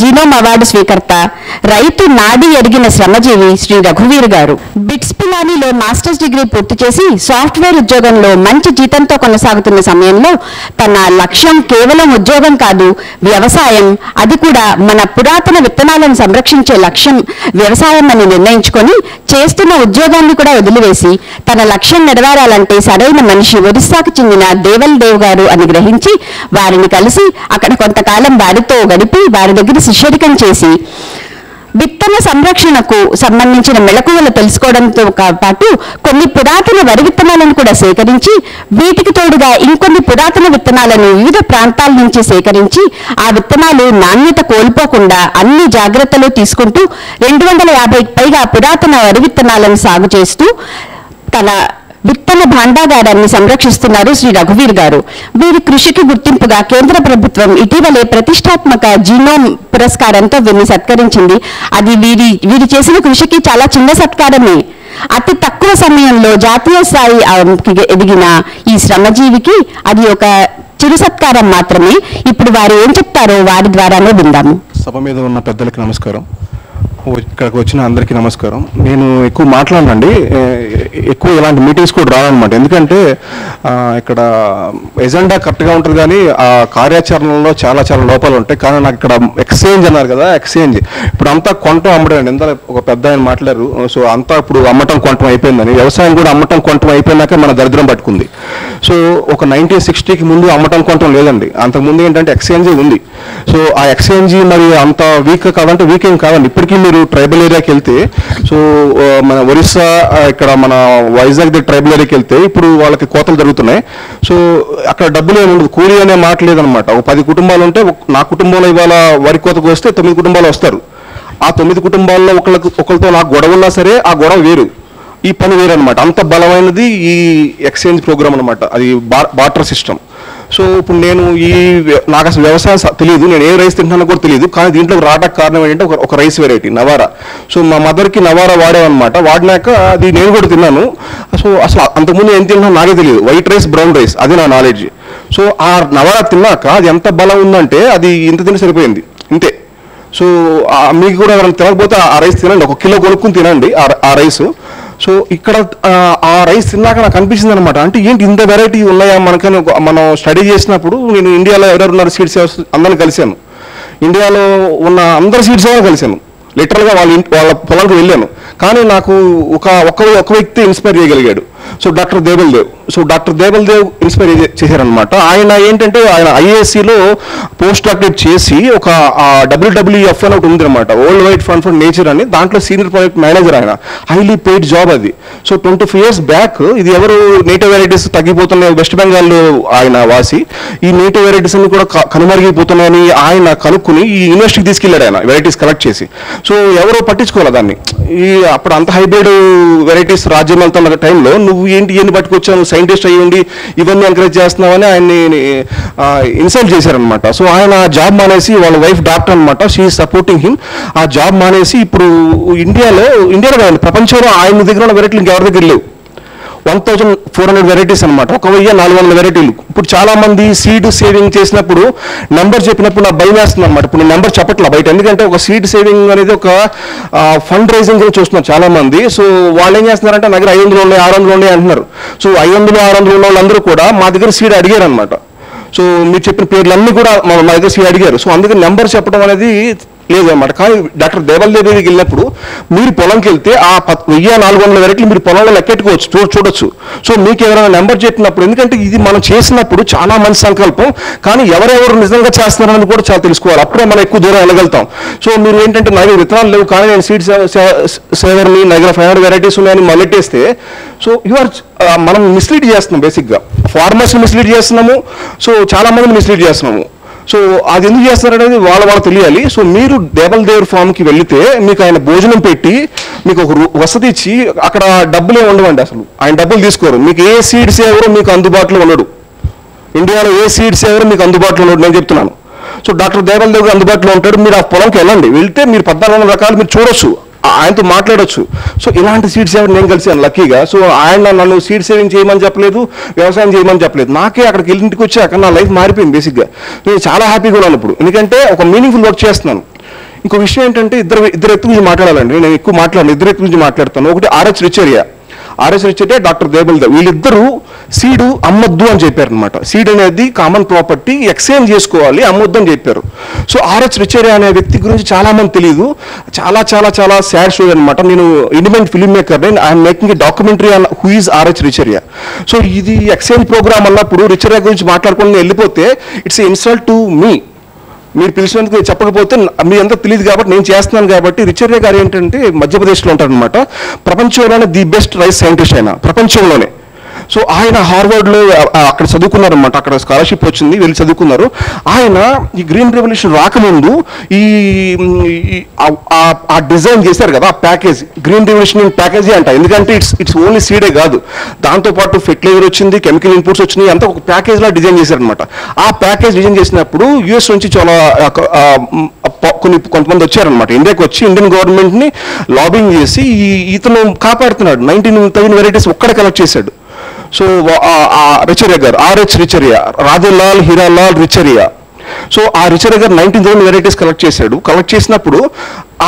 Genome award స్వీకర్త, రైతు నాడి ఎరిగిన శ్రమజీవి శ్రీ రఘువీర్ గారు. బిట్స్ పిలానీలో మాస్టర్స్ డిగ్రీ పూర్తి చేసి సాఫ్ట్వేర్ ఉద్యోగంలో మంచి జీతంతో కొనసాగుతున్న సమయంలో తన లక్ష్యం కేవలం ఉద్యోగం కాదు, వ్యవసాయం, అది కూడా మన పురాతన విత్తనాలను సంరక్షించే లక్ష్యం వ్యవసాయం అని నిర్ణయించుకొని చేస్తున్న ఉద్యోగాన్ని కూడా వదిలివేసి తన లక్ష్యం నెరవేరాలంటే సరైన మనిషి ఒరిస్సాకు చెందిన దేవల్ దేవ్ గారు అని గ్రహించి వారిని కలిసి అక్కడ కొంతకాలం వారితో గడిపి వారి దగ్గర శిష్యరికం చేసి విత్తన సంరక్షణకు సంబంధించిన మెళకువలు తెలుసుకోవడంతో పాటు కొన్ని పురాతన వరి విత్తనాలను కూడా సేకరించి వీటికి తోడుగా ఇంకొన్ని పురాతన విత్తనాలను వివిధ ప్రాంతాల నుంచి సేకరించి ఆ విత్తనాలు నాణ్యత కోల్పోకుండా అన్ని జాగ్రత్తలు తీసుకుంటూ 250కి పైగా పురాతన వరి విత్తనాలను సాగు చేస్తూ తన విత్తన భాండాగారాన్ని సంరక్షిస్తున్నారు శ్రీ రఘువీర్ గారు. వీరి కృషికి గుర్తింపుగా కేంద్ర ప్రభుత్వం ఇటీవలే ప్రతిష్టాత్మక జీనోమ్ పురస్కారంతో వీరిని సత్కరించింది. అది వీరి చేసిన కృషికి చాలా చిన్న సత్కారమే. అతి తక్కువ సమయంలో జాతీయ స్థాయి ఎదిగిన ఈ శ్రమజీవికి అది ఒక చిరు సత్కారం మాత్రమే. ఇప్పుడు వారు ఏం చెప్తారో వారి ద్వారానే విందాము. సభ మీద ఉన్న పెద్దలకి నమస్కారం, ఇక్కడికి వచ్చిన అందరికీ నమస్కారం. నేను ఎక్కువ మాట్లాడనండి, ఎక్కువ ఇలాంటి మీటింగ్స్ కూడా రానమాట. ఎందుకంటే ఇక్కడ ఎజెండా కరెక్ట్గా ఉంటుంది కానీ ఆ కార్యాచరణలో చాలా లోపాలు ఉంటాయి. కానీ నాకు ఇక్కడ ఎక్స్చేంజ్ అన్నారు కదా, ఎక్స్చేంజ్ ఇప్పుడు అంతా కొనటం అమ్మడం. ఎంత ఒక పెద్ద ఆయన మాట్లాడారు. సో అంతా ఇప్పుడు అమ్మటం కొనటం అయిపోయిందని, వ్యవసాయం కూడా అమ్మటం కొనటం అయిపోయినాక మన దరిద్రం పట్టుకుంది. సో ఒక 1960కి ముందు అమ్మటం కొనటం లేదండి, అంతకుముందు ఏంటంటే ఎక్స్చేంజే ఉంది. సో ఆ ఎక్స్చేంజ్ మరి అంత వీక్ కాదంటే వీక్ ఏం కాదండి. ఇప్పటికీ మీరు ట్రైబల్ ఏరియాకి వెళ్తే, సో మన ఒరిస్సా ఇక్కడ మన వైజాగ్ దగ్గర ట్రైబల్ ఏరియాకి వెళ్తే ఇప్పుడు వాళ్ళకి కోతలు జరుగుతున్నాయి. సో అక్కడ డబ్బులు ఏముండదు, కూలీ అనే మాట లేదనమాట. ఒక 10 కుటుంబాలు ఉంటే నా కుటుంబంలో ఇవాళ వరి కోతకు వస్తే 9 కుటుంబాలు వస్తారు. ఆ 9 కుటుంబాల్లో ఒకరితో నాకు గొడవ ఉన్నా సరే ఆ గొడవ వేరు, ఈ పని వేరు అనమాట. అంత బలమైనది ఈ ఎక్స్చేంజ్ ప్రోగ్రామ్ అనమాట, అది బార్టర్ సిస్టమ్. సో ఇప్పుడు నాకు అసలు వ్యవసాయం తెలియదు, నేను ఏ రైస్ తింటున్నానో కూడా తెలియదు. కానీ దీంట్లో రావడానికి కారణం ఏంటంటే ఒక రైస్ వెరైటీ నవారా. సో మా మదర్కి నవారా వాడామన్నమాట. వాడినాక అది నేను కూడా తిన్నాను. సో అసలు అంతకుముందు ఏం తిన్నానో నాకే తెలియదు, వైట్ రైస్ బ్రౌన్ రైస్, అది నా నాలెడ్జ్. సో ఆ నవారా తిన్నాక అది ఎంత బలం ఉందంటే అది ఇంత తిని సరిపోయింది, ఇంతే. సో మీకు కూడా ఎవరైనా తినకపోతే ఆ రైస్ తినండి, 1 కిలో కొనుక్కుని తినండి ఆ రైస్. సో ఇక్కడ ఆ రైస్ తిన్నాక నాకు అనిపించింది అనమాట, అంటే ఏంటి ఇంత వెరైటీ ఉన్నాయా మనకని. మనం స్టడీ చేసినప్పుడు నేను ఇండియాలో ఎవరెవరున్నారు సీడ్స్ అందరిని కలిశాను, ఇండియాలో ఉన్న అందరు సీడ్స్ ఎవరు కలిశాను, లిటరల్గా వాళ్ళ పొలాలకు వెళ్ళాను. కానీ నాకు ఒక వ్యక్తి ఇన్స్పైర్ చేయగలిగాడు. So doctor Deval Dev. So doctor Deval Dev inspire చేశారనమాట. ఆయన ఏంటంటే ఆయన ఐఏఎస్సిలో పోస్ట్ డాక్టరేట్ చేసి ఒక WWF అని ఒకటి ఉందన్నమాట, world wide fund for nature అని. దాంట్లో సీనియర్ ప్రాజెక్ట్ మేనేజర్ ఆయన, హైలీ పెయిడ్ జాబ్ అది. సో 25 years బ్యాక్ ఇది ఎవరు నేటివ్ వెరైటీస్ తగ్గిపోతున్నాయి, వెస్ట్ బెంగాల్లో ఆయన వాసి, ఈ నేటివ్ వెరైటీస్ అన్ని కూడా కనుమరుగైపోతున్నాయని ఆయన కనుక్కుని ఈ యూనివర్సిటీకి తీసుకెళ్ళాడు ఆయన, వెరైటీస్ కలెక్ట్ చేసి. సో ఎవరో పట్టించుకోవాలి దాన్ని. అప్పుడు అంత హైబ్రిడ్ వెరైటీస్ రాజ్యం వెళ్తున్న టైంలో నువ్వు ఏంటి ఇవన్నీ పట్టుకొచ్చావు, సైంటిస్ట్ అయ్యి ఉండి ఇవన్నీ ఎంకరేజ్ చేస్తున్నావని ఆయన్ని ఇన్సల్ట్ చేశారనమాట. సో ఆయన జాబ్ మానేసి, వాళ్ళ వైఫ్ డాక్టర్ అనమాట, షీ సపోర్టింగ్ హిమ్. ఆ జాబ్ మానేసి ఇప్పుడు ఇండియాలో కాదు ప్రపంచంలో ఆయన దగ్గర ఉన్న వెరైటీలు ఇంకెవరి దగ్గర లేవు. 1400 వెరైటీస్ అనమాట, 1400 వెరైటీలు. ఇప్పుడు చాలా మంది సీడ్ సేవింగ్ చేసినప్పుడు నెంబర్ చెప్పినప్పుడు నాకు భయం వేస్తుంది అనమాట. ఇప్పుడు నేను నెంబర్ చెప్పట్లా బయట, ఎందుకంటే ఒక సీడ్ సేవింగ్ అనేది ఒక ఫండ్ రైజింగ్ చూస్తున్నారు చాలా మంది. సో వాళ్ళు ఏం చేస్తున్నారంటే నా దగ్గర 500 ఉన్నాయి 600 ఉన్నాయి అంటున్నారు. సో 500 600 ఉన్న వాళ్ళందరూ కూడా మా దగ్గర సీడ్ అడిగారు అనమాట. సో మీరు చెప్పిన పేర్లన్నీ కూడా మా దగ్గర సీడ్ అడిగారు. సో అందుకని నెంబర్ చెప్పడం అనేది లేదన్నమాట. కానీ డాక్టర్ దేవల్ దేవ్ దగ్గరికి వెళ్ళినప్పుడు మీరు పొలంకి వెళ్తే ఆ 1400 వెరైటీలు మీరు పొలంలో లెక్కెట్టుకోవచ్చు, చూడొచ్చు. సో మీకు ఎవరైనా నెంబర్ చెప్పినప్పుడు, ఎందుకంటే ఇది మనం చేసినప్పుడు చాలా మంచి సంకల్పం, కానీ ఎవరెవరు నిజంగా చేస్తున్నారని కూడా చాలా తెలుసుకోవాలి, అప్పుడే మనం ఎక్కువ దూరం వెళ్ళగలుగుతాం. సో మీరు ఏంటంటే నా దగ్గర విత్తనాలు లేవు కానీ నేను సీడ్ సేవర్ని నా దగ్గర 500 వెరైటీస్ ఉన్నాయని మొదలెట్టేస్తే, సో మనం మిస్లీడ్ చేస్తున్నాం, బేసిక్గా ఫార్మర్స్ని మిస్లీడ్ చేస్తున్నాము. సో చాలా మందిని మిస్లీడ్ చేస్తున్నాము. సో అది ఎందుకు చేస్తారనేది వాళ్ళు తెలియాలి. సో మీరు దేవల్ దేవ్ ఫామ్కి వెళితే మీకు ఆయన భోజనం పెట్టి మీకు ఒక వసతి ఇచ్చి అక్కడ డబ్బులే ఉండవండి, అసలు ఆయన డబ్బులు తీసుకోరు. మీకు ఏ సీడ్స్ ఎవరో మీకు అందుబాటులో ఉండడు, ఇండియాలో ఏ సీడ్స్ ఎవరో మీకు అందుబాటులో ఉండడు, నేను చెప్తున్నాను. సో డాక్టర్ దేవల్ దేవ్ అందుబాటులో ఉంటాడు. మీరు ఆ పొలంకి వెళ్ళండి, వెళ్తే మీరు 1400 రకాలు మీరు చూడొచ్చు, ఆయనతో మాట్లాడొచ్చు. సో ఇలాంటి సీడ్ సేవర్ నేను కలిసాను లక్కీగా. సో ఆయన నన్ను సీడ్ సేవింగ్ చేయమని చెప్పలేదు, వ్యవసాయం చేయమని చెప్పలేదు. నాకే అక్కడికి ఇంటికి వచ్చి అక్కడ నా లైఫ్ మారిపోయింది బేసిక్గా. నేను చాలా హ్యాపీగా ఉన్నాను ఇప్పుడు, ఎందుకంటే ఒక మీనింగ్ఫుల్ వర్క్ చేస్తున్నాను. ఇంకో విషయం ఏంటంటే ఇద్దరు వ్యక్తుల గురించి మాట్లాడాలండి. నేను ఎక్కువ మాట్లాడను, ఇద్దరు వ్యక్తుల గురించి మాట్లాడతాను. ఒకటి ఆర్హెచ్ రిచర్యా, డాక్టర్ దేబల్దేవ్. వీళ్ళిద్దరూ సీడు అమ్మొద్దు అని చెప్పారు అనమాట. సీడ్ అనేది కామన్ ప్రాపర్టీ, ఎక్స్చేంజ్ చేసుకోవాలి, అమ్మొద్దు అని చెప్పారు. సో ఆర్హెచ్ రిచర్యా అనే వ్యక్తి గురించి చాలా మంది తెలియదు. చాలా చాలా చాలా సాడ్ స్టోరీ అనమాట. నేను independent film maker, I'm making a documentary on who is R H Richharia. So ఇది ఎక్స్చేంజ్ ప్రోగ్రామ్ అన్నప్పుడు రిచర్యా గురించి మాట్లాడుకుని వెళ్ళిపోతే ఇట్స్ ఇన్సల్ట్ టు మీ. మీరు పిలిచినందుకు చెప్పకపోతే మీ అంతా తెలియదు కాబట్టి నేను చేస్తున్నాను కాబట్టి. రిచర్యా గారు ఏంటంటే మధ్యప్రదేశ్లో ఉంటారనమాట. ప్రపంచంలోనే ది బెస్ట్ రైస్ సైంటిస్ట్ ఆయన, ప్రపంచంలోనే. సో ఆయన హార్వర్డ్లో అక్కడ చదువుకున్నారనమాట. అక్కడ స్కాలర్షిప్ వచ్చింది, వెళ్ళి చదువుకున్నారు. ఆయన ఈ గ్రీన్ రెవల్యూషన్ రాకముందు ఆ డిజైన్ చేశారు కదా, ఆ ప్యాకేజ్, గ్రీన్ రెవల్యూషన్ ప్యాకేజీ అంట. ఎందుకంటే ఇట్స్ ఓన్లీ సీడే కాదు, దాంతోపాటు ఫెర్టిలైజర్ వచ్చింది, కెమికల్ ఇన్పుట్స్ వచ్చినాయి, అంతా ఒక ప్యాకేజ్లా డిజైన్ చేశారనమాట. ఆ ప్యాకేజ్ డిజైన్ చేసినప్పుడు యూఎస్ నుంచి చాలా కొంతమంది వచ్చారనమాట. ఇండియాకి వచ్చి ఇండియన్ గవర్నమెంట్ని లాబింగ్ చేసి ఇతను కాపాడుతున్నాడు. 19 వెరైటీస్ ఒక్కడ కలెక్ట్ చేశాడు. సో రిచర్యా గారు, ఆర్హెచ్ రిచర్యా, రాజలాల్ హీరాలాల్ రిచర్యా. సో ఆ రిచర్యా గారు 19 వెరైటీస్ కలెక్ట్ చేశాడు. కలెక్ట్ చేసినప్పుడు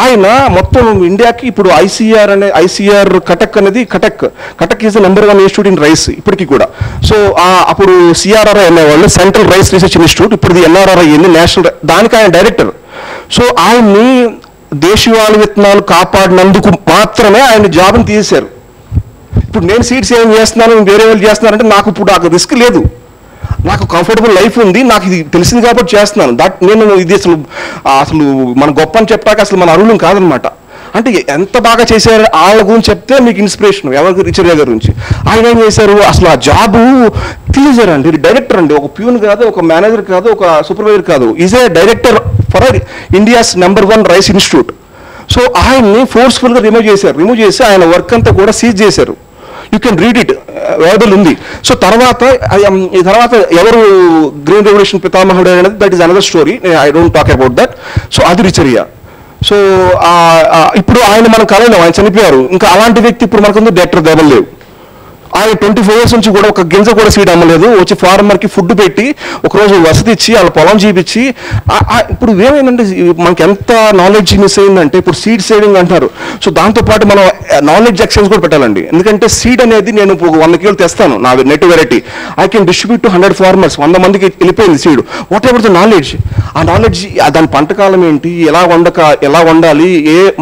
ఆయన మొత్తం ఇండియాకి ఇప్పుడు ఐసీఆర్ కటక్ అనేది, Cuttack is the number 1 institute in rice ఇప్పటికీ కూడా. సో అప్పుడు సిఆర్ఆర్ఐ అనేవాళ్ళు, సెంట్రల్ రైస్ రీసెర్చ్ ఇన్స్టిట్యూట్, ఇప్పుడు ఎన్ఆర్ఆర్ఐ అయింది, నేషనల్. దానికి ఆయన డైరెక్టర్. సో ఆయన్ని దేశీయాల విత్తనాలు కాపాడినందుకు మాత్రమే ఆయన జాబ్ని తీసేశారు. ఇప్పుడు నేను సీడ్స్ ఏం చేస్తున్నాను, వేరే వాళ్ళు చేస్తున్నారంటే నాకు ఇప్పుడు నాకు రిస్క్ లేదు, నాకు కంఫర్టబుల్ లైఫ్ ఉంది, నాకు ఇది తెలిసింది కాబట్టి చేస్తున్నాను. నేను ఇది అసలు మన గొప్ప అని చెప్పాక అసలు మన అరుణం కాదనమాట. అంటే ఎంత బాగా చేశారు వాళ్ళ గురించి చెప్తే మీకు ఇన్స్పిరేషన్. ఎవరికి? రిచర్యా గారి గురించి. ఆయన ఏం చేశారు, అసలు ఆ జాబు తీసేశారండి. డైరెక్టర్ అండి, ఒక ప్యూన్ కాదు, ఒక మేనేజర్ కాదు, ఒక సూపర్వైజర్ కాదు, is a director for India's number 1 rice institute. So ఆయన్ని ఫోర్స్ఫుల్గా రిమూవ్ చేసి ఆయన వర్క్ అంతా కూడా సీజ్ చేశారు. You can read it, available ఉంది. సో తర్వాత ఎవరు గ్రీన్ రెవల్యూషన్ పితామహుడు అనేది, that is another story, I don't talk about that. So అది రిచర్యా. సో ఇప్పుడు ఆయన మనం కలవలేము, ఆయన చనిపోయారు. ఇంకా అలాంటి వ్యక్తి ఇప్పుడు మనకు డాక్టర్ దేబల్దేవ్. ఆయన 24 years నుంచి కూడా ఒక గింజ కూడా సీడ్ అమ్మలేదు. వచ్చి ఫార్మర్కి ఫుడ్ పెట్టి, ఒకరోజు వసతి ఇచ్చి, వాళ్ళ పొలం చూపించి. ఇప్పుడు ఏమైందంటే మనకి ఎంత నాలెడ్జ్ మిస్ అయిందంటే, ఇప్పుడు సీడ్ సేవింగ్ అంటారు. సో దాంతోపాటు మనం నాలెడ్జ్ ఎక్స్చేంజ్ కూడా పెట్టాలండి. ఎందుకంటే సీడ్ అనేది నేను 100 కిలోలు తెస్తాను, నా net variety, I can distribute to 100 farmers, 100 మందికి వెళ్ళిపోయింది seed. What ever the knowledge, ఆ నాలెడ్జ్, దాని పంటకాలం ఏంటి, ఎలా వండాలి,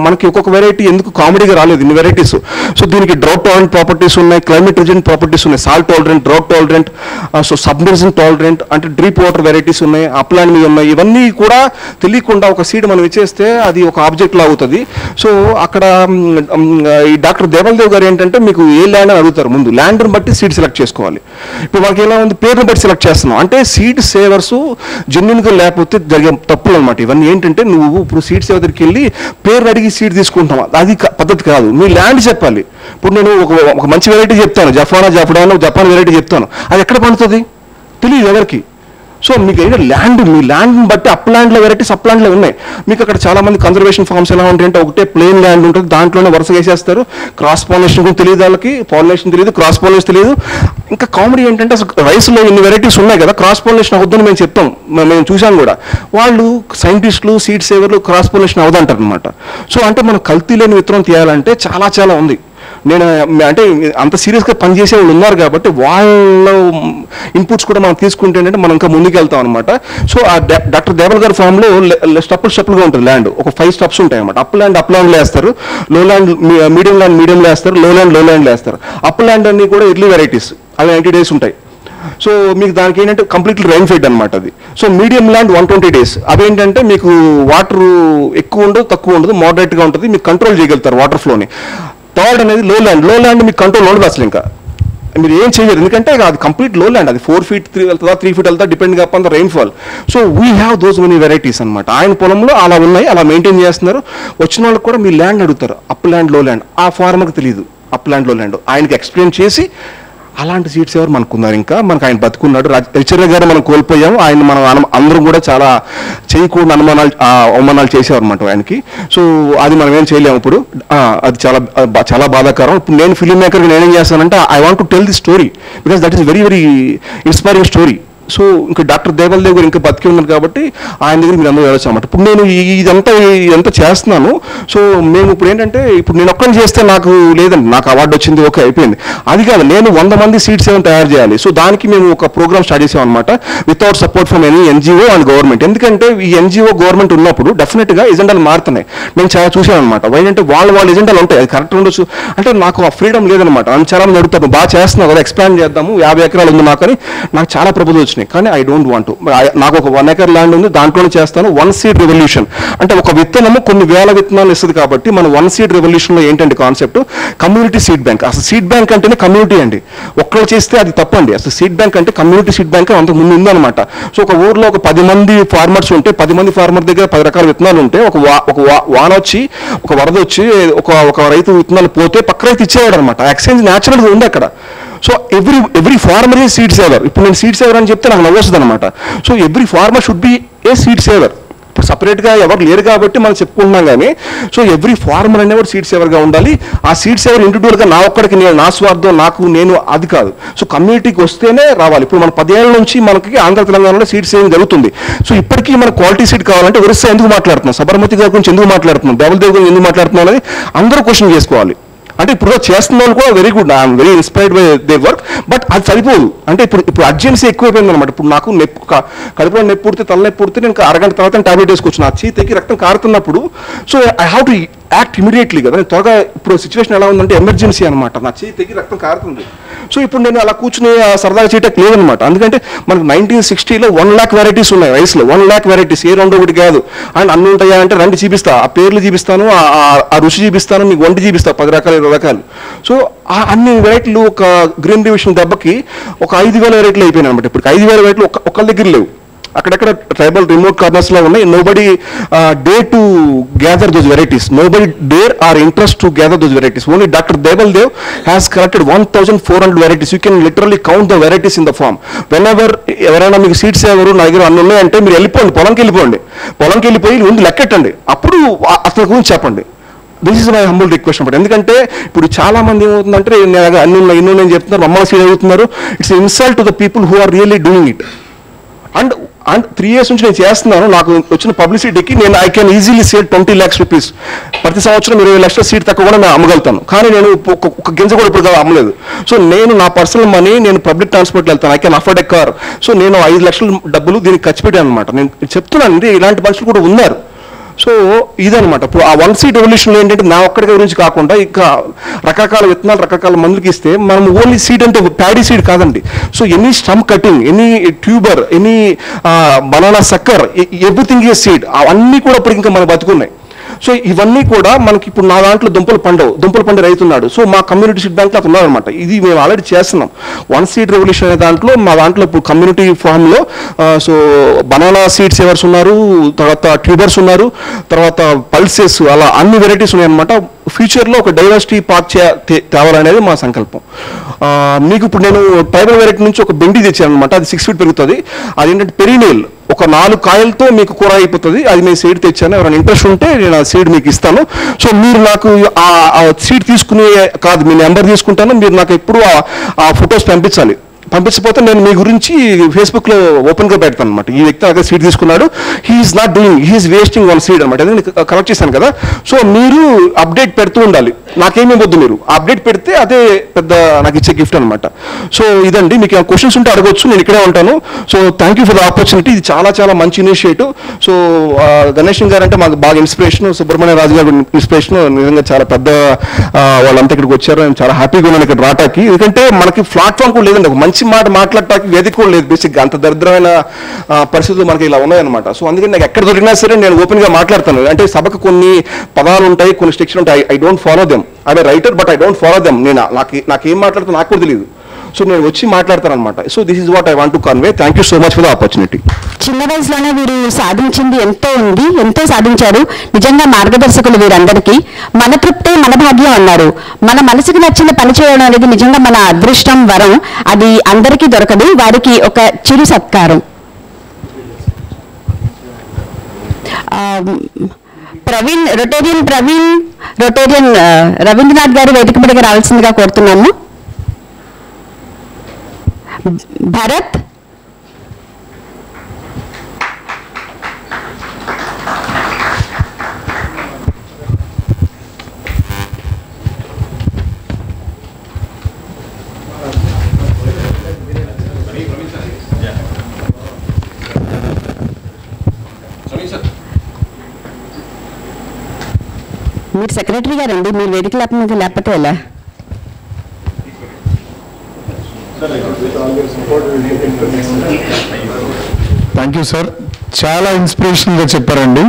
మనకి ఒక్కొక్క వెరైటీ ఎందుకు కామెడీగా రాలేదు, ఇన్ని వెరైటీస్. సో దీనికి డ్రౌట్ టాలరెంట్ ప్రాపర్టీస్ ఉన్నాయి, క్లైమేట్ రెసిస్టెంట్ ప్రాపర్టీస్ ఉన్నాయి, salt tolerant, drought tolerant, so submergence tolerant, అంటే డ్రీప్ వాటర్ వెరైటీస్ ఉన్నాయి, అప్లాండ్ మీద ఉన్నాయి. ఇవన్నీ కూడా తెలియకుండా ఒక సీడ్ మనం ఇచ్చేస్తే అది ఒక ఆబ్జెక్ట్ లా అవుతుంది. సో అక్కడ ఈ డాక్టర్ దేబల్దేవ్ గారు ఏంటంటే, మీకు ఏ ల్యాండ్ అని అడుగుతారు, ముందు ల్యాండ్ని బట్టి సీడ్ సెలెక్ట్ చేసుకోవాలి. ఇప్పుడు మనకి ఎలా ఉంది, పేరుని బట్టి సెలెక్ట్ చేస్తున్నాం. అంటే సీడ్ సేవర్స్ జెన్యున్గా లేకపోతే జరిగే తప్పులు అనమాట. ఇవన్నీ ఏంటంటే, నువ్వు ఇప్పుడు సీడ్ సేవర్ దగ్గరికి వెళ్ళి పేరు అడిగి సీడ్ తీసుకుంటాం, అది పద్ధతి కాదు. మీ ల్యాండ్ చెప్పాలి. ఇప్పుడు నేను ఒక మంచి వెరైటీ చెప్తాను, జపాన్ వెరైటీ చెప్తాను, అది ఎక్కడ పండుతుంది తెలియదు ఎవరికి. సో మీకు ఏదో ల్యాండ్, మీ ల్యాండ్ని బట్టి అప్ ల్యాండ్లో వెరైటీస్ అప్ ల్యాండ్లో ఉన్నాయి. మీకు అక్కడ చాలా మంది కన్జర్వేషన్ ఫార్మ్స్ ఎలా ఉంటాయంటే, ఒకటే ప్లెయిన్ ల్యాండ్ ఉంటుంది, దాంట్లోనే వరుసగా వేసేస్తారు. క్రాస్ పాలినేషన్ కూడా తెలియదు వాళ్ళకి, పాలినేషన్ తెలియదు, క్రాస్ పాలినేషన్ తెలియదు. ఇంకా కామెడీ ఏంటంటే, అసలు రైస్లో ఇన్ని వెరైటీస్ ఉన్నాయి కదా, క్రాస్ పాలినేషన్ అవుతుందని మేము చెప్తాం, మేము చూసాం కూడా. వాళ్ళు సైంటిస్టులు, సీడ్ సేవర్లు క్రాస్ పాలినేషన్ అవదంటారు అనమాట. సో అంటే మనం కల్తీ లేని విత్తనం తీయాలంటే చాలా చాలా ఉంది. నేను అంటే అంత సీరియస్గా పనిచేసే వాళ్ళు ఉన్నారు కాబట్టి వాళ్ళ ఇన్పుట్స్ కూడా మనం తీసుకుంటే ఏంటంటే మనం ఇంకా ముందుకు వెళ్తాం అనమాట. సో ఆ డాక్టర్ దేబల్ గారి ఫామ్లో స్టెప్పులుగా ఉంటుంది ల్యాండ్, ఒక 5 steps ఉంటాయి అనమాట. అప్ ల్యాండ్లో వేస్తారు, లో ల్యాండ్ మీడియంలో వేస్తారు, లో ల్యాండ్లో వేస్తారు. అప్ ల్యాండ్ అన్ని కూడా ఎర్లీ వెరైటీస్, అవి 90 days ఉంటాయి. సో మీకు దానికి ఏంటంటే కంప్లీట్లీ రైన్ ఫెడ్ అనమాట అది. సో మీడియం ల్యాండ్ 120 days, అవేంటంటే మీకు వాటర్ ఎక్కువ ఉండదు, తక్కువ ఉండదు, మోడరేట్గా ఉంటుంది, మీకు కంట్రోల్ చేయగలుగుతారు వాటర్ ఫ్లోని. థర్డ్ అనేది లో ల్యాండ్ మీకు కంట్రోల్ ఉండదు అసలు, ఇంకా మీరు ఏం చేయలేరు, ఎందుకంటే అది కంప్లీట్ లో ల్యాండ్. అది 4 feet వెళ్తుందా, 3 feet వెళ్తా, depending upon the rainfall. So we have those many varieties అనమాట. ఆయన పొలంలో అలా ఉన్నాయి, అలా మెయింటైన్ చేస్తున్నారు. వచ్చిన వాళ్ళకి కూడా మీ ల్యాండ్ అడుగుతారు, అప్ ల్యాండ్, లో ల్యాండ్. ఆ ఫార్మర్కి తెలియదు అప్ ల్యాండ్, లో ల్యాండ్. ఆయనకి ఎక్స్ప్లెయిన్ చేసి అలాంటి సీట్స్ ఎవరు మనకున్నారు, ఇంకా మనకు ఆయన బతుకున్నాడు. రిచర్యా గారు మనం కోల్పోయాము, ఆయన మనం అందరం కూడా చాలా చేయకూడని అవమానాలు చేసేవారు అనమాట ఆయనకి. సో అది మనం ఏం చేయలేము ఇప్పుడు, అది చాలా బాధాకరం. ఇప్పుడు నేను ఫిల్మ్ మేకర్గా నేనేం చేస్తానంటే, I want to tell the story because that is very very inspiring story. So ఇంకా డాక్టర్ దేవల్ దేవ్ గారు ఇంకా బతికి ఉన్నారు కాబట్టి ఆయన దగ్గర మీరు అందరూ వెళ్ళొచ్చు అన్నమాట. ఇప్పుడు నేను ఇదంతా చేస్తున్నాను. సో మేము ఇప్పుడు ఏంటంటే ఇప్పుడు నేను ఒక్కరిని చేస్తే నాకు లేదండి, నాకు అవార్డు వచ్చింది, ఓకే అయిపోయింది, అది కాదు, నేను 100 మంది సీట్స్ ఏమైనా తయారు చేయాలి. సో దానికి మేము ఒక ప్రోగ్రామ్ స్టార్ట్ చేసాం అనమాట, without support from any NGO and government. ఎందుకంటే ఈ ఎన్జిఓ గవర్నమెంట్ ఉన్నప్పుడు డెఫినెట్గా ఎజెండాలు మారుతున్నాయి. నేను చాలా చూసాను అనమాట. ఏంటంటే వాళ్ళ ఎజెండాలు ఉంటాయి, అది కరెక్ట్ ఉండొచ్చు. అంటే నాకు ఆ ఫ్రీడమ్ లేదనమాట. అని చాలా మంది అడుగుతారు, బాగా చేస్తున్నావు కదా, ఎక్స్పాండ్ చేద్దాము, 50 ఎకరాలు ఉంది మాకు అని. నాకు చాలా ప్రపోజల్ వచ్చినాయి, కానీ ఐ డోంట్ వాంట్. నాకు ఒక 1 ఎకర్ ల్యాండ్ ఉంది, దాంట్లోనే చేస్తాను. 1 సీడ్ రెవల్యూషన్ అంటే ఒక విత్తనము కొన్ని వేల విత్తనాలు ఇస్తుంది కాబట్టి మన 1 సీడ్ రెవల్యూషన్లో ఏంటంటే కాన్సెప్ట్ కమ్యూనిటీ సీడ్ బ్యాంక్. అసలు సీడ్ బ్యాంక్ అంటేనే కమ్యూనిటీ అండి. ఒక్కరు చేస్తే అది తప్పండి. అసలు సీడ్ బ్యాంక్ అంటే కమ్యూనిటీ సీడ్ బ్యాంక్ అంతకు ముందు ఉందన్నమాట. సో ఒక ఊర్లో ఒక 10 మంది ఫార్మర్స్ ఉంటే 10 మంది ఫార్మర్ దగ్గర 10 రకాల విత్తనాలు ఉంటే ఒక వాన వచ్చి ఒక వరద వచ్చి ఒక రైతు విత్తనాలు పోతే పక్క రైతు ఇచ్చేవాడు అనమాట. ఎక్స్చేంజ్ న్యాచురల్గా ఉంది అక్కడ. So every farmer a seed saver. ఇప్పుడు నేను సీడ్ సేవర్ అని చెప్తే నాకు నవ్వొస్తుంది అనమాట. So every farmer should be a seed saver. ఇప్పుడు సపరేట్గా ఎవరు లేరు కాబట్టి మనం చెప్పుకుంటున్నాం కానీ సో ఎవ్రీ ఫార్మర్ అనేవాడు సీడ్ సేవర్గా ఉండాలి. ఆ సీడ్ సేవర్ ఇండివిజువల్గా నా ఒక్కడికి నా స్వార్థం నేను అది కాదు. సో కమ్యూనిటీకి వస్తేనే రావాలి. ఇప్పుడు మన 10 ఏళ్ళ నుంచి మనకి ఆంధ్ర తెలంగాణలో సీడ్ సేవింగ్ జరుగుతుంది. సో ఇప్పటికీ మనకు క్వాలిటీ సీడ్ కావాలంటే ఒరిస్సా ఎందుకు మాట్లాడుతున్నాం, సబర్మతి గారి గురించి ఎందుకు మాట్లాడుతున్నాం, దేవల్ దేవ్ గురించి ఎందుకు మాట్లాడుతున్నాం అనేది అందరూ క్వశ్చన్ చేసుకోవాలి. అంటే ఇప్పుడు చేస్తున్న వాళ్ళు కూడా very good, I'm very inspired by their work. But అది సరిపోదు. అంటే ఇప్పుడు అర్జెన్సీ ఎక్కువైపోయింది అనమాట. ఇప్పుడు నాకు కడుపులో నొప్పి పుడితే తలనొప్పి పుడితే నేను అరగంట తర్వాత టాబ్లెట్ వేసుకోవచ్చు. నా చేతికి రక్తం కారుతున్నప్పుడు so I have to act immediately కదా. త్వరగా ఇప్పుడు సిచ్యువేషన్ ఎలా ఉందంటే ఎమర్జెన్సీ అనమాట. నా చేతికి రక్తం కారుతుంది. సో ఇప్పుడు నేను అలా కూర్చుని సరదాగా చేయటం లేదనమాట. ఎందుకంటే మనకు 1960లో 1 lakh వెరైటీస్ ఉన్నాయి రైస్లో. 1 lakh వెరైటీస్, ఏ రెండు ఒకటి కాదు. అండ్ అన్ని ఉంటాయా అంటే రండి చూపిస్తా, ఆ పేర్లు చూపిస్తాను, ఆ రుచి చూపిస్తాను, మీకు వంట చూపిస్తా, 10 రకాలు 20 రకాలు. సో అన్ని వెరైటీలు ఒక గ్రీన్ డివిజన్ దెబ్బకి ఒక 5,000 వెరైటీలు అయిపోయినాయి అనమాట. ఇప్పుడు 5,000 వెరైటీలు ఒక్కళ్ళ దగ్గర లేవు. అక్కడక్కడ ట్రైబల్ రిమోట్ కార్నర్స్లో ఉన్నాయి. Nobody dare to gather those varieties. Nobody dare or interest to gather those varieties. Only doctor Deval Dev has collected 1,400 varieties. You can literally count the varieties in the farm. Whenever ఎవరైనా మీకు seeds ఎవరు నా దగ్గర అన్ని ఉన్నాయంటే మీరు వెళ్ళిపోండి, పొలంకి వెళ్ళిపోయి ముందు లెక్కెట్టండి, అప్పుడు అతని గురించి చెప్పండి. This is my humble request అనమాట. ఎందుకంటే ఇప్పుడు చాలా మంది ఏమవుతుందంటే అన్ని ఉన్నాయి ఇన్ని ఉన్నాయని చెప్తున్నారు, మమ్మల్ని సీడ్ అవుతున్నారు. It's insult to the people who are really doing it. And 3 years నుంచి నేను చేస్తున్నాను. నాకు వచ్చిన పబ్లిసిటీకి నేను I can easily sale 20 lakhs rupees. ప్రతి సంవత్సరం 20 లక్షల సీట్ తక్కువ కూడా నేను అమ్మగలుగుతాను. కానీ నేను ఒక గింజ కూడా ఇప్పుడు అమ్మలేదు. సో నేను నా పర్సనల్ మనీ నేను పబ్లిక్ ట్రాన్స్పోర్ట్ వెళ్తాను. I can afford a car. So నేను 5 లక్షల డబ్బులు దీనికి ఖర్చు పెట్టాను అనమాట. నేను చెప్తున్నాను అంటే ఇలాంటి మనుషులు కూడా ఉన్నారు. సో ఇదనమాట. ఇప్పుడు ఆ 1 seed రెవల్యూషన్లో ఏంటంటే నా ఒక్కడి గురించి కాకుండా ఇంకా రకరకాల విత్తనాలు రకరకాల మందులకి ఇస్తే మనం ఓన్లీ సీడ్ అంటే ప్యాడీ సీడ్ కాదండి. So any stem cutting, any tuber, any banana sucker, everything a seed, అవన్నీ కూడా ఇప్పుడు ఇంకా మన బతుకున్నాయి. సో ఇవన్నీ కూడా మనకి ఇప్పుడు నా దాంట్లో దుంపలు పండే రైతున్నాడు. సో మా కమ్యూనిటీ సీడ్ బ్యాంక్లో అతను ఉన్నారనమాట. ఇది మేము ఆల్రెడీ చేస్తున్నాం. 1 seed రెవల్యూషన్ అనే దాంట్లో మా దాంట్లో ఇప్పుడు కమ్యూనిటీ ఫామ్లో సో బనానా సీడ్ సేవర్స్ ఉన్నారు, తర్వాత ట్యూబర్స్ ఉన్నారు, తర్వాత పల్సెస్, అలా అన్ని వెరైటీస్ ఉన్నాయన్నమాట. ఫ్యూచర్లో ఒక డైవర్సిటీ పార్క్ తేవాలనేది మా సంకల్పం. మీకు ఇప్పుడు నేను ట్రైబల్ వెరైటీ నుంచి ఒక బెండి తెచ్చాను అనమాట. అది 6 feet పెరుగుతుంది. అదేంటంటే పెరినేల్, ఒక 4 కాయలతో మీకు కూర అయిపోతుంది. అది నేను సీడ్ తెచ్చాను. ఎవరైనా ఇంట్రెస్ట్ ఉంటే నేను ఆ సీడ్ మీకు ఇస్తాను. సో మీరు నాకు ఆ సీడ్ తీసుకునే కాదు, మీ నెంబర్ తీసుకుంటాను. మీరు నాకు ఎప్పుడు ఆ ఫొటోస్ పంపించకపోతే నేను మీ గురించి ఫేస్బుక్లో ఓపెన్గా పెడతాను అనమాట. ఈ వ్యక్తి అక్కడ సీడ్ తీసుకున్నాడు, he's not doing, he's wasting 1 seed అనమాట. అదే కరెక్ట్ చేశాను కదా. సో మీరు అప్డేట్ పెడుతూ ఉండాలి. నాకేమీ వద్దు, మీరు అప్డేట్ పెడితే అదే పెద్ద నాకు ఇచ్చే గిఫ్ట్ అనమాట. సో ఇదండి. మీకు క్వశ్చన్స్ ఉంటే అడగొచ్చు, నేను ఇక్కడే ఉంటాను. So thank you for the opportunity. ఇది చాలా మంచి ఇనిషియేటివ్. సో గణేష్ గారు అంటే మాకు బాగా ఇన్స్పిరేషన్, సుబ్రహ్మణ్య రాజు గారు ఇన్స్పిరేషన్. నిజంగా చాలా పెద్ద వాళ్ళంతా ఇక్కడికి వచ్చారు. నేను చాలా హ్యాపీగా ఉన్నాను ఇక్కడ రావటానికి. ఎందుకంటే మనకి ప్లాట్ఫామ్ కూడా లేదండి, ఒక మంచి మాట మాట్లాడటానికి వేదిక కూడా లేదు. బేసిక్గా అంత దరిద్రమైన పరిస్థితులు మనకి ఇలా ఉన్నాయన్నమాట. సో అందుకని నాకు ఎక్కడ దొరికినా సరే నేను ఓపెన్గా మాట్లాడతాను. అంటే సభకు కొన్ని పదాలు ఉంటాయి, కొన్ని స్ట్రిక్షన్ ఉంటాయి. I don't follow them. I writer but I don't follow them. నాకేం మాట్లాడుతున్నా నాకు కూడా తెలియదు. సో నేను వచ్చి మాట్లాడతాను. So this is what I want to convey. Thank you so much for the opportunity. చిన్న వయసులోనే వీరు సాధించింది ఎంతో సాధించారు. నిజంగా మార్గదర్శకులు వీరందరికీ. మన తృప్తే మన భాగ్యం అన్నారు. మన మనసుకు నచ్చిన పని చేయడం అనేది నిజంగా మన అదృష్టం, వరం. అది అందరికీ దొరకదు. వారికి ఒక చిరు సత్కారం. రొటేరియన్ రవీంద్రనాథ్ గారు వేదిక మీదకి రావాల్సిందిగా కోరుతున్నాము. భరత్ మీరు సెక్రటరీ గారండి, మీరు వేదిక లేకపోతే ఎలా? థ్యాంక్ యూ సార్, చాలా ఇన్స్పిరేషన్గా చెప్పారండి.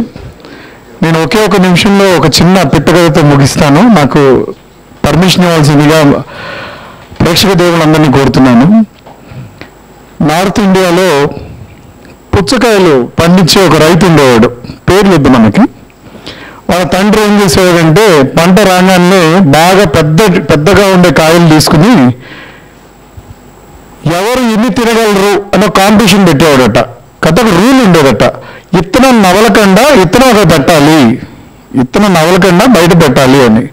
నేను ఒకే ఒక నిమిషంలో ఒక చిన్న పిట్టకథతో ముగిస్తాను. నాకు పర్మిషన్ ఇవ్వాల్సిందిగా ప్రేక్షక దేవులందరినీ కోరుతున్నాను. నార్త్ ఇండియాలో పుచ్చకాయలు పండించే ఒక రైతు ఉండేవాడు, పేరు లేదు మనకి. వాళ్ళ తండ్రి ఏం చేసేవాడంటే పంట రాగానే బాగా పెద్దగా ఉండే కాయలు తీసుకుని ఎవరు ఎన్ని తినగలరు అనే కాంపిటీషన్ పెట్టేవాడట. కథకు రూల్ ఉండేదట, ఇత్తనం నవలకుండా పెట్టాలి, ఇత్తనం నవలకుండా బయట పెట్టాలి అని.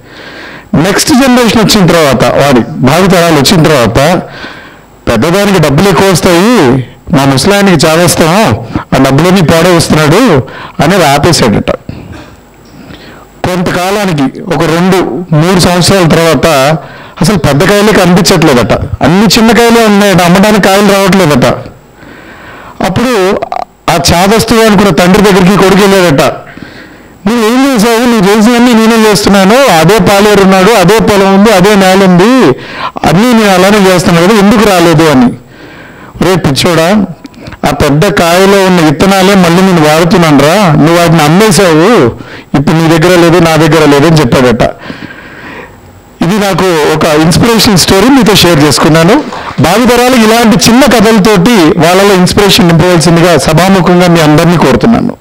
నెక్స్ట్ జనరేషన్ వచ్చిన తర్వాత, వాడి భావితరాలు వచ్చిన తర్వాత, పెద్దదానికి డబ్బులు ఎక్కువ వస్తాయి, మా ముసలాయనికి చావేస్తాము, ఆ డబ్బులన్నీ పాడే వస్తున్నాడు అనేది ఆపేశాడట. కొంతకాలానికి ఒక 2-3 సంవత్సరాల తర్వాత అసలు పెద్ద కాయలే కనిపించట్లేదట, అన్ని చిన్న కాయలే ఉన్నాయట, అమ్మడానికి కాయలు రావట్లేదట. అప్పుడు ఆ చాదస్తు అనుకున్న తండ్రి దగ్గరికి కొడుకు వెళ్ళాడట, నువ్వు ఏం చేసావు, నువ్వు చేసినవన్నీ నేనే చేస్తున్నాను, అదే పాలేరు ఉన్నాడు, అదే పొలం ఉంది, అదే నేల ఉంది, అన్నీ నేను అలానే చేస్తున్నాను కదా, ఎందుకు రాలేదు అని. రే పిచ్చోడా, ఆ పెద్ద కాయలో ఉన్న విత్తనాలే మళ్ళీ నేను వాడుతున్నాను రా, నువ్వు వాటిని అమ్మేశావు, ఇప్పుడు నీ దగ్గర లేదు నా దగ్గర లేదు అని చెప్పాడట. ఇది నాకు ఒక ఇన్స్పిరేషన్ స్టోరీ మీతో షేర్ చేసుకున్నాను. భావితరాలు ఇలాంటి చిన్న కథలతోటి వాళ్ళలో ఇన్స్పిరేషన్ నింపవలసిందిగా సభాముఖంగా మీ అందరినీ కోరుతున్నాను.